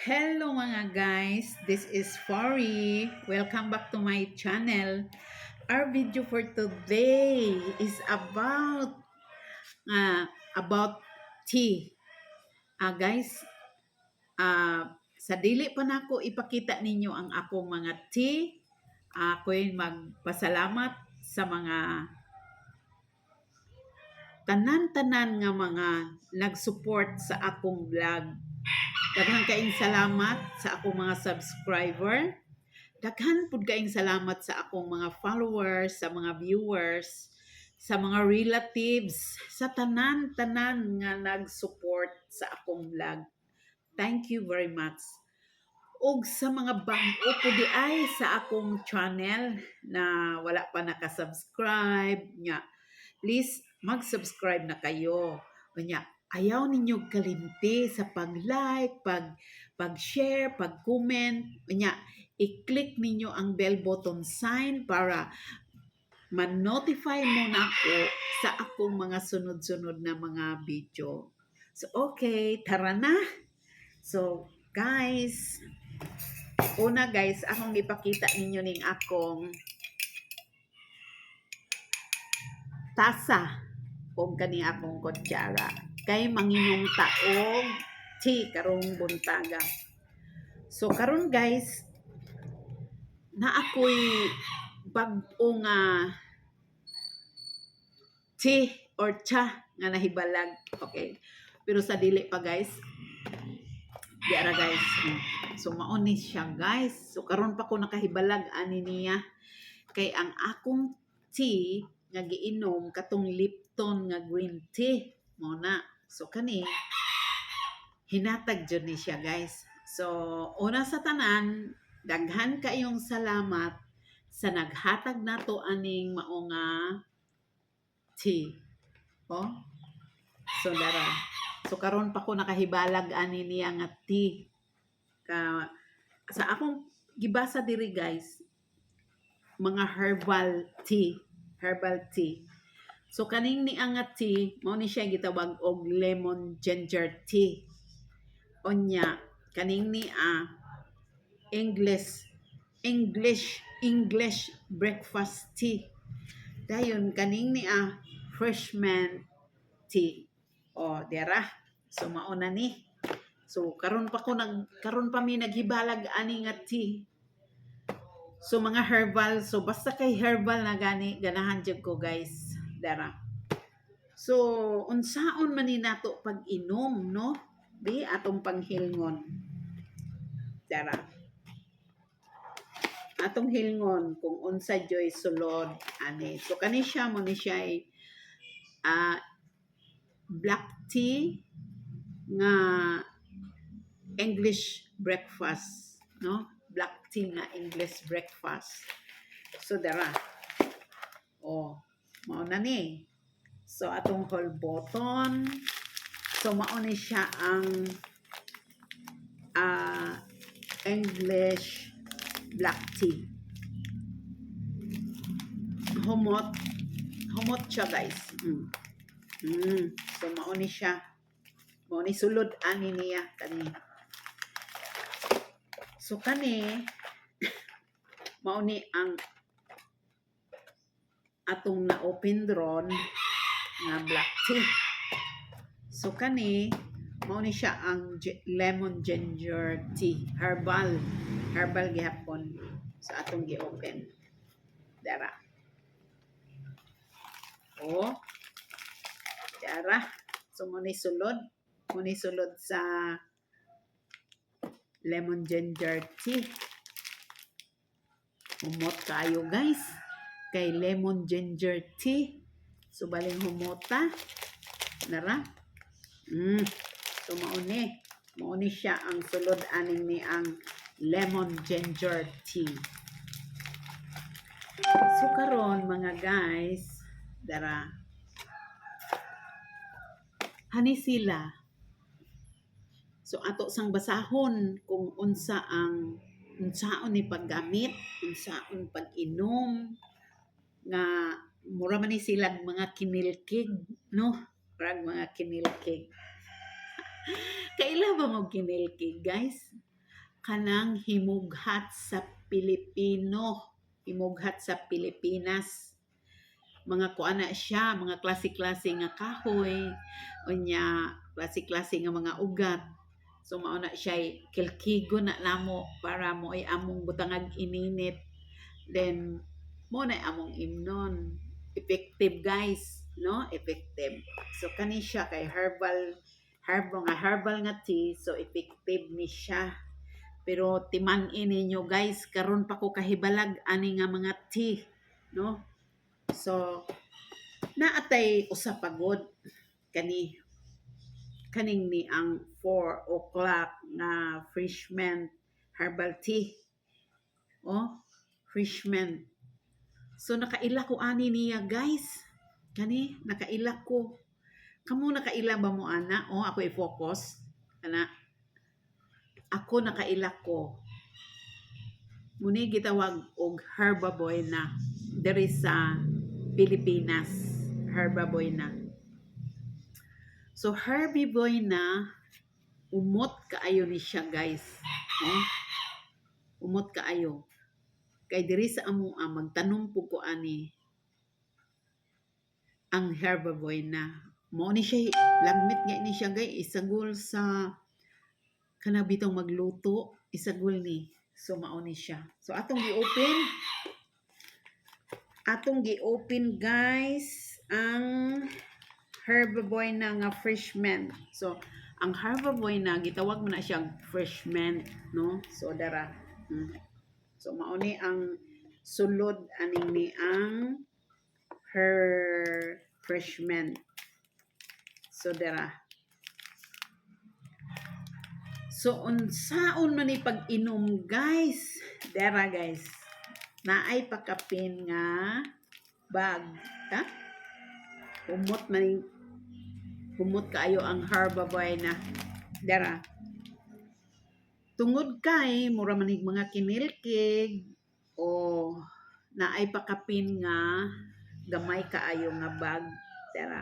Hello mga guys, this is Fori. Welcome back to my channel. Our video for today is about tea. Guys, sa dili pa nako ipakita ninyo ang akong mga tea. Ako'y magpasalamat sa mga tanan-tanan nga mga nag-support sa akong vlog. Daghang kaayong salamat sa akong mga subscriber. Daghan pud kaayong salamat sa akong mga followers, sa mga viewers, sa mga relatives, sa tanan-tanan nga nag-support sa akong vlog. Thank you very much. Ug sa mga bag-o po di ay sa akong channel na wala pa nakasubscribe nya, please mag-subscribe na kayo. Kanya, ayaw ninyo kalimti sa pag-like, pag-share, pag-comment. Kanya, i-click ninyo ang bell button sign para man-notify mo na ako sa akong mga sunod-sunod na mga video. So, okay, tara na. So, guys, una guys, akong ipakita ninyo ning akong tasa o kani akong kutsara kay manginong taog tea karong buntaga. So karon guys, na ako'y bag-o nga tea or cha nga nahibalag. Okay. Pero sa dili pa guys. Diara guys. So mauni siya guys. So karon pa ko nakahibalag ani niya kay ang akong tea nga giinom katong Lipton nga green tea mo na. So kani hinatag jud ni siya guys. So una sa tanan, daghan kayong salamat sa naghatag nato aning mao nga tea. Oh. So dara. So karon pa ko nakahibalag ani niya nga tea. Sa akong gibasa diri guys, mga herbal tea. So kaning ni nga tea, mao ni siya gitawag og lemon ginger tea. Onya, kaning ni English breakfast tea. Dayon kaning ni freshman tea. O, dira. So mao na ni. So karon pa mi naghibalag ani nga tea. So mga herbal, so basta kay herbal na ganahan jud ko guys. Dara. So unsaon man ni nato pag inom, no? Di atong panghilngon. Dara. Atong hilngon kung unsa joy sulod ani. So kani siya mo ni siya black tea nga English breakfast, no? Black tea nga English breakfast. So dara. Oh, mao na ni. So atong whole button. So mao ni siya ang English black tea. Humot siya guys. So mao ni siya. Mao ni sulod ani niya kani. So kani mao ni ang atong na-open ron nga black tea. So kani mao ni siya ang lemon ginger tea, herbal gihapon. So atong gi-open. Dara. Oh. Dara. So mao ni sulod sa lemon ginger tea. Humot kayo guys. Kay lemon ginger tea. So baling humota. Nara. So mao ni siya ang sulod aning ni ang lemon ginger tea. So karon mga guys, dara. Hani sila. So ato sang basahon kung unsaon ni paggamit, unsaon pag-inom nga mura man ni sila mga kinilkig, no? Parang mga kinilkig. Kaila ba mo kinilkig, guys? kanang himughat sa Pilipino, himughat sa Pilipinas. Mga kuana siya, mga klase-klase nga kahoy, unya klase-klase nga mga ugat. So mao na siya kilkigo na namo para mo ay among butangag ininit. Then mo na among imnon. Effective guys, no? Effective. So kani siya kay herbal nga tea, so effective ni siya. Pero timan-in ninyo guys, karon pa ko kahibalag ani nga mga tea, no? So naatay usa pagod kaning ni ang 4 o'clock na freshman herbal tea. Oh, freshman. So nakaila ko ani niya guys. Kani nakaila ko. Kamo nakaila ba mo ana? Oh, ako i-focus. Kana ako nakaila ko. Muni gitawag og herbaboy na diri sa Pilipinas. Herbaboy na. So herbaboy na umot kaayo ni siya guys. Oh, umot kaayo. Kay diri sa amoa magtanom po ko ani ang herbaboy na. Mao ni siya lagmit nga ni siya guys isagol sa kana bitong magluto isagol ni. So mao ni siya. So atong gi-open guys ang herbaboy na nga freshman. So ang herbaboy na gitawag mo na siyang freshman, no? So dara. So mao ni ang sulod aning ni ang her freshman. So dara. So unsaon man ni pag-inom guys? Dara guys. Naay pakapin nga bag, ta? Humot kaayo ang herbaboy na. Dara. Tungod kay mura manig mga kinilkig o naay pakapin nga gamay kaayo nga bag. Dara.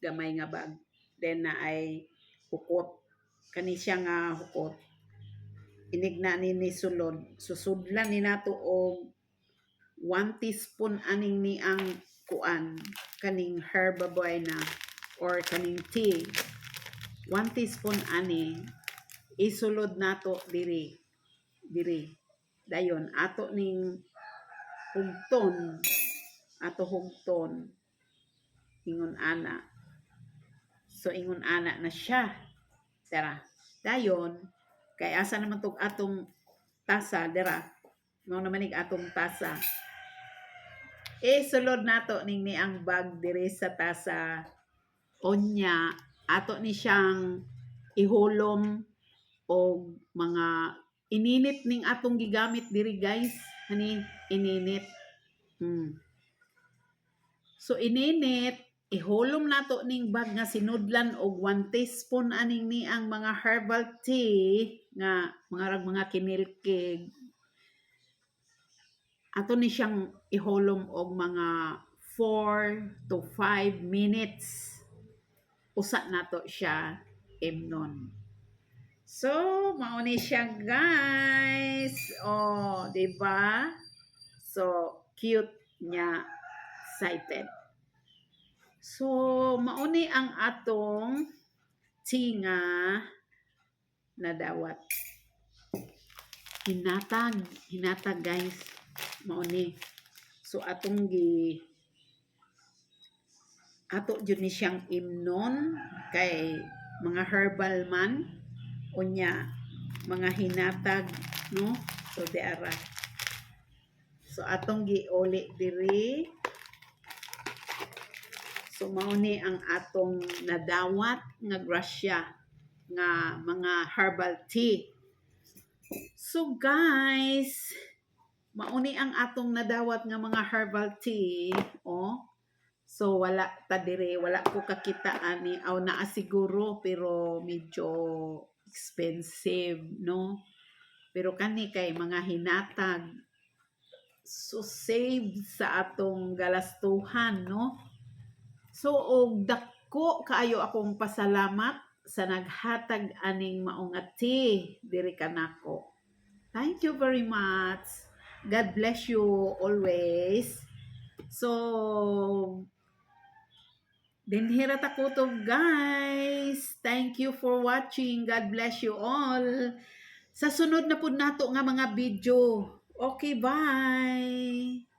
Gamay nga bag. Then naay hukot. Kani siya nga hukot. Inigna ni sulod. Susudlan ni nato og 1 teaspoon aning ni ang kuan kaning herbaboy na or kaning tea. 1 teaspoon ani isulod nato diri dayon ato ning hugton ingon ana. So ingon ana na siya. Tara. Dayon kay asa naman tog atong tasa dira. Mao naman ig atong tasa. Sulod nato ning ni ang bag diri sa tasa. Onya ato ni siyang ihulom og mga ininit ning atong gigamit diri guys. Hani ininit. So ininit ihulom nato ning bag nga sinudlan og 1 teaspoon aning ni ang mga herbal tea nga mga kinilkig. Ato ni siyang ihulom og mga 4 to 5 minutes. Usa nato siya imnon. So, mao ni siya guys. Oh, di ba? So, cute niya excited. So, mao ni ang atong tea nga nadawat. Hinatag guys. Mao ni. So, ato jud ni siyang imnon kay mga herbal man unya mga hinatag, no? So diara. So atong giuli diri. So mao ni ang atong nadawat nga grasya nga mga herbal tea. So guys, mao ni ang atong nadawat nga mga herbal tea, oh. So wala ta dire, wala ko kakita ani aw naa siguro pero medyo expensive, no? Pero kani kay mga hinatag. So save sa atong galastuhan, no? So og dako kaayo akong pasalamat sa naghatag aning maungati diri kanako. Thank you very much. God bless you always. So, dinhira ta kutob guys. Thank you for watching. God bless you all. Sa sunod na pud nato nga mga video. Okay, bye.